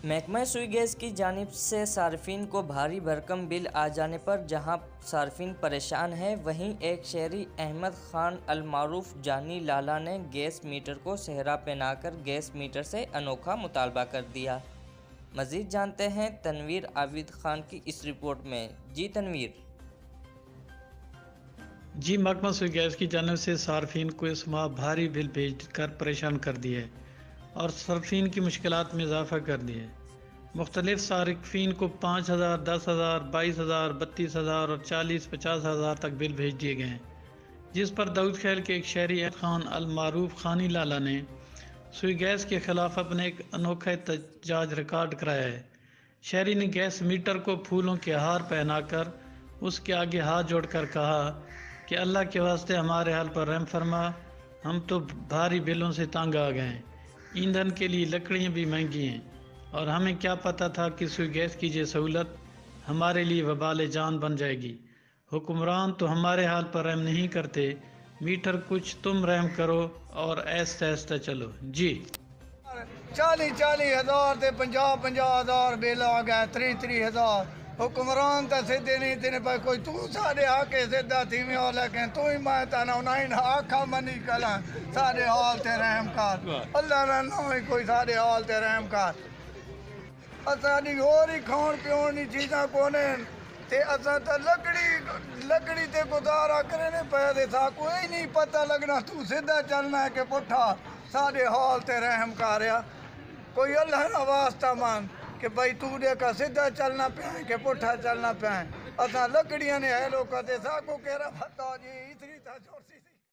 महकमा सुई गैस की जानिब से सार्फिन को भारी भरकम बिल आ जाने पर जहां सार्फिन परेशान है, वहीं एक शहरी अहमद खान अलमारूफ जानी लाला ने गैस मीटर को सेहरा पहनाकर गैस मीटर से अनोखा मुतालबा कर दिया। मज़ीद जानते हैं तनवीर आबिद खान की इस रिपोर्ट में। जी तनवीर। जी, महकमा सुई गैस की जानिब से सार्फिन को इस माह भारी बिल भेजकर परेशान कर दिया है और सार्फिन की मुश्किलात में इजाफा कर दिया है। मुख्तलिफ सार्फिन को 5,000, 10,000, 22,000, 32,000 और 40-50,000 तक बिल भेज दिए गए हैं, जिस पर दाऊद खैल के एक शहरी खान अलमारूफ खानी लाला ने सुई गैस के खिलाफ अपने एक अनोखा एहतजाज रिकॉर्ड कराया है। शहरी ने गैस मीटर को फूलों के हार पहनाकर उसके आगे हाथ जोड़कर कहा कि अल्लाह के वास्ते हमारे हाल पर रहम फरमा, हम तो भारी बिलों से तंग आ गए हैं। ईंधन के लिए लकड़ियाँ भी महंगी हैं और हमें क्या पता था कि सुई गैस की ये सहूलत हमारे लिए वबाल जान बन जाएगी। हुक्मरान तो हमारे हाल पर रहम नहीं करते, मीटर कुछ तुम रहम करो और ऐसा ऐसा चलो। जी 40,000 ते 50,000 बिल आ गया, 30,000। हुक्मरान तो सीधे नहीं तेने पर कोई तू साढ़े आके सीधा थी में हो, लेकिन तू ही मैं तना नहीं आखा मनी कला साढ़े हाल ते रहम कर। अल्लाह ना ना कोई साढ़े हाल ते रहम कर। असानी और ही खान पीन की चीज़ा कोने ते असा तो लकड़ी ते गुजारा करने पे सा कोई नहीं पता लगना तू सीधा चलना है कि पुठा साढ़े हाल ते रहम कर। कोई अल्लाह ना वास्ता मान कि भाई तू देखा सीधा चलना पे कि पुठा चलना पे। असा लकड़ियाँ ने है लोग साकू कह रहा जी इतनी था छोटी